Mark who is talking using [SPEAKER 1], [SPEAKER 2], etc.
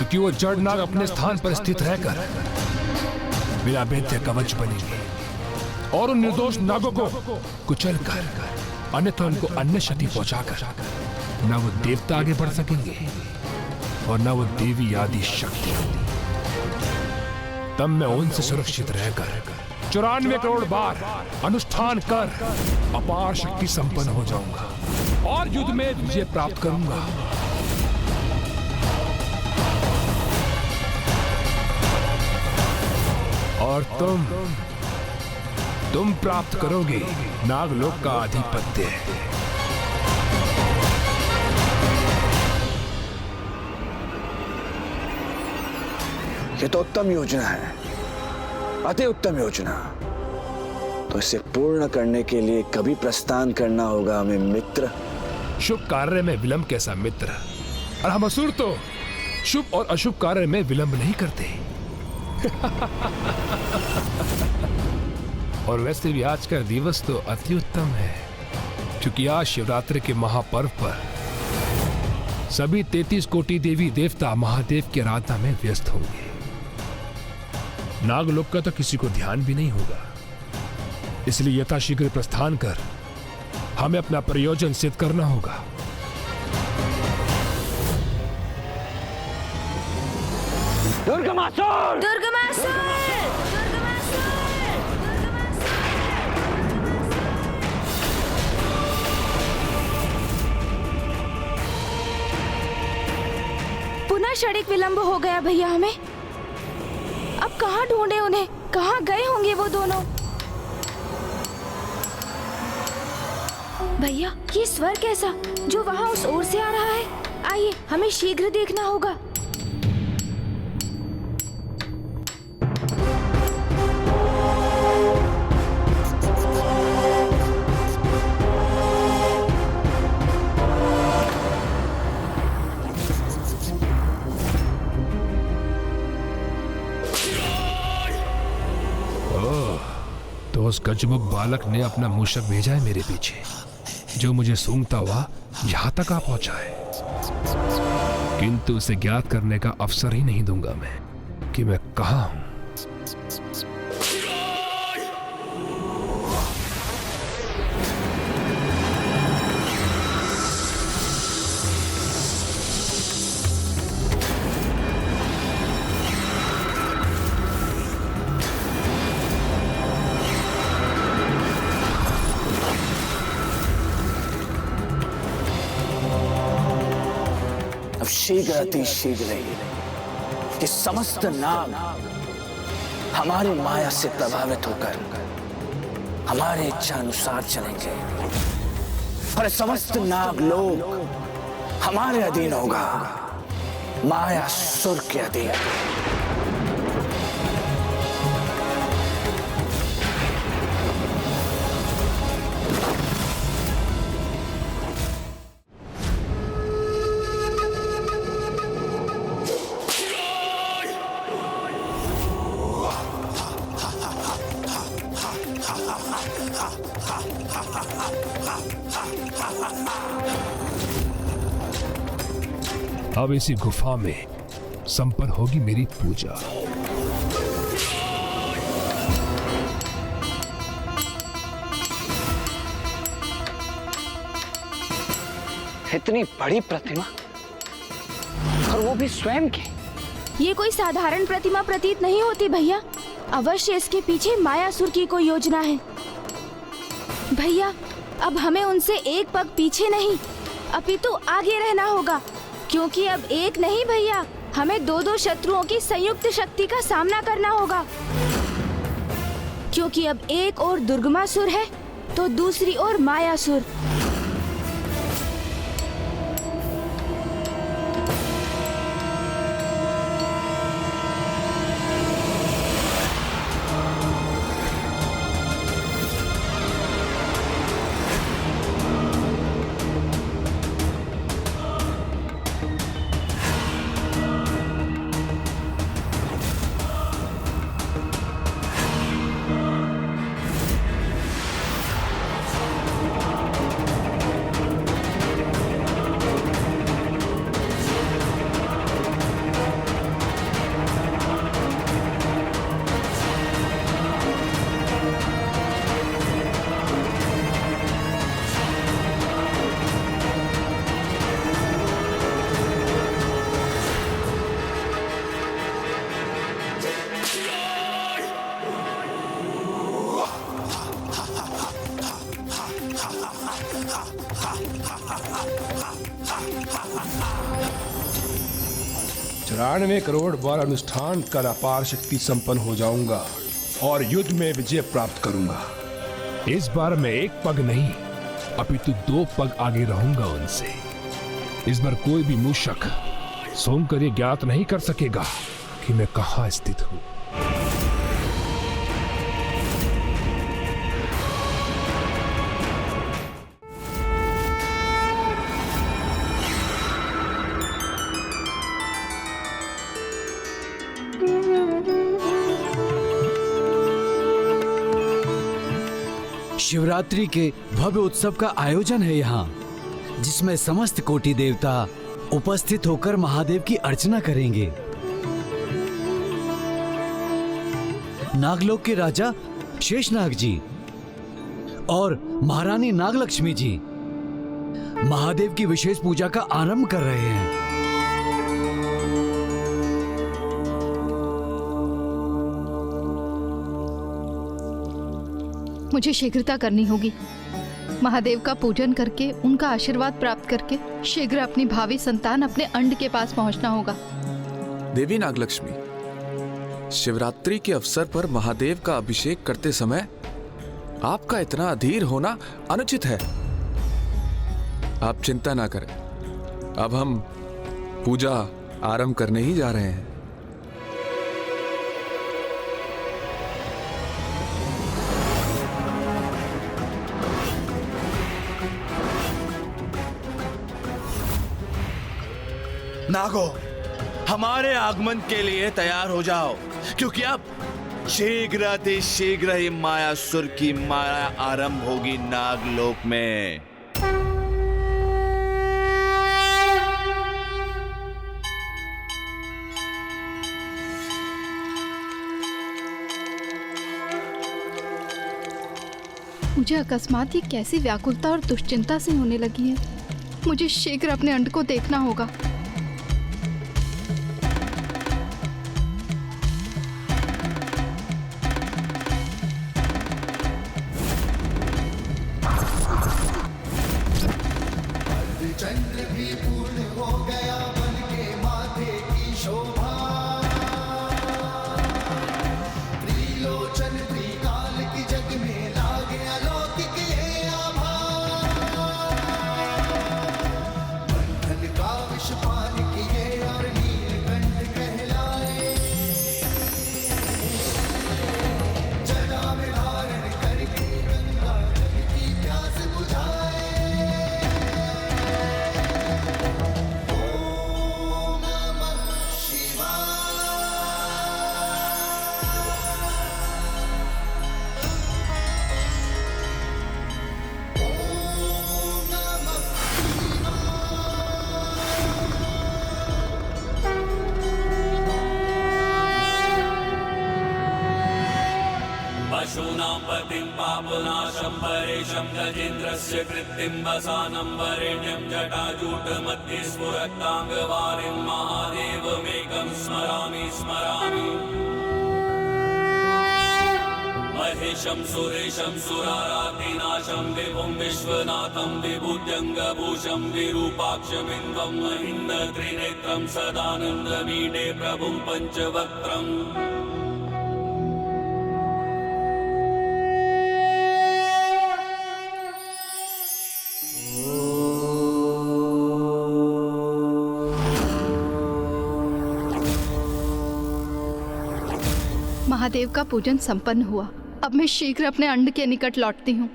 [SPEAKER 1] क्योंकि वो जड़ नाग अपने स्थान पर स्थित रहकर मेरा वैद्य कवच बनेंगे और उन निर्दोष नागों को कुचल कर, अन्यथा उनको अन्य क्षति पहुंचाकर न वो देवता आगे बढ़ सकेंगे और न वो देवी आदि शक्ति। तब मैं उनसे सुरक्षित रहकर 94 करोड़ बार अनुष्ठान कर अपार शक्ति संपन्न हो जाऊंगा और युद्ध में विजय प्राप्त करूंगा। और तुम प्राप्त करोगे नागलोक का आधिपत्य।
[SPEAKER 2] ये तो उत्तम योजना है, अति उत्तम योजना। तो इसे पूर्ण करने के लिए कभी प्रस्थान करना होगा हमें मित्र।
[SPEAKER 1] शुभ कार्य में विलंब कैसा मित्र? और हम असुर तो शुभ और अशुभ कार्य में विलंब नहीं करते। और वैसे भी आज का दिवस तो अति उत्तम है, क्योंकि आज शिवरात्रि के महापर्व पर सभी 33 कोटि देवी देवता महादेव की आराधना में व्यस्त होंगे। नागलोक का तो किसी को ध्यान भी नहीं होगा, इसलिए यथाशीघ्र प्रस्थान कर हमें अपना प्रयोजन सिद्ध करना होगा।
[SPEAKER 2] दुर्गमासुर!
[SPEAKER 3] दुर्गमासुर! पुनः क्षणिक विलंब हो गया भैया हमें। अब कहाँ ढूंढे उन्हें? कहाँ गए होंगे वो दोनों? भैया ये स्वर कैसा जो वहाँ उस ओर से आ रहा है? आइए हमें शीघ्र देखना होगा।
[SPEAKER 1] तो उस गजमुख बालक ने अपना मूषक भेजा है मेरे पीछे, जो मुझे सूंघता हुआ यहां तक आ पहुंचा है। किंतु उसे ज्ञात करने का अवसर ही नहीं दूंगा मैं कि मैं कहां हूं।
[SPEAKER 2] शीघ्र अति शीघ्र कि समस्त नाग हमारी माया से प्रभावित होकर हमारे इच्छा अनुसार चलेंगे और समस्त नाग लोग हमारे अधीन होगा, माया सुर के अधीन।
[SPEAKER 1] अब इसी गुफा में संपन्न होगी मेरी पूजा।
[SPEAKER 2] इतनी बड़ी प्रतिमा और वो भी स्वयं की।
[SPEAKER 3] ये कोई साधारण प्रतिमा प्रतीत नहीं होती भैया। अवश्य इसके पीछे मायासुर की कोई योजना है। भैया अब हमें उनसे एक पग पीछे नहीं अपितु आगे रहना होगा, क्योंकि अब एक नहीं भैया, हमें दो दो शत्रुओं की संयुक्त शक्ति का सामना करना होगा। क्योंकि अब एक ओर दुर्गमासुर है तो दूसरी ओर मायासुर।
[SPEAKER 1] चौरानवे करोड़ बार अनुष्ठान कर अपार शक्ति संपन्न हो जाऊंगा और युद्ध में विजय प्राप्त करूंगा। इस बार मैं एक पग नहीं अपितु 2 पग आगे रहूंगा उनसे। इस बार कोई भी मूषक सोमकर ये ज्ञात नहीं कर सकेगा कि मैं कहां स्थित हूं।
[SPEAKER 4] शिवरात्रि के भव्य उत्सव का आयोजन है यहाँ, जिसमें समस्त कोटि देवता उपस्थित होकर महादेव की अर्चना करेंगे। नागलोक के राजा शेषनाग जी और महारानी नागलक्ष्मी जी महादेव की विशेष पूजा का आरंभ कर रहे हैं।
[SPEAKER 5] मुझे शीघ्रता करनी होगी। महादेव का पूजन करके उनका आशीर्वाद प्राप्त करके शीघ्र अपनी भावी संतान अपने अंड के पास पहुंचना होगा।
[SPEAKER 6] देवी नागलक्ष्मी, शिवरात्रि के अवसर पर महादेव का अभिषेक करते समय आपका इतना अधीर होना अनुचित है। आप चिंता ना करें, अब हम पूजा आरंभ करने ही जा रहे हैं।
[SPEAKER 7] नागो, हमारे आगमन के लिए तैयार हो जाओ, क्योंकि अब शीघ्र ही मायासुर की माया आरंभ होगी नागलोक में।
[SPEAKER 5] मुझे अकस्मात ये कैसी व्याकुलता और दुश्चिंता से होने लगी है। मुझे शीघ्र अपने अंड को देखना होगा।
[SPEAKER 8] चंद्र भी पूर्ण हो गया बन के माथे की शोभा, त्रिलोचन त्रिकाल की जग में लागे अलौकिक ये आभा, बंधन का विष पान किए और नीलकंठ कहलाए, जटा में धारण करके गंगा जल की प्यास बुझाए।
[SPEAKER 9] पशूनां पतिं पापनाशं परेशं गजेन्द्रस्य कृत्तिं वसानं वरेण्यं जटाजूटमध्ये स्फुरत्ताङ्गवारिं महादेवमेकं स्मरामि महेशं सुरेशं सुरारातिनाशं विभुं विश्वनाथं विभूत्यङ्गभूषं विरूपाक्षमिन्द्वं महीन्द्र त्रिनेत्रं सदानन्दमीडे प्रभुं पञ्चवक्त्रम्।
[SPEAKER 5] महादेव का पूजन संपन्न हुआ। अब मैं शीघ्र अपने अंड के निकट लौटती हूँ।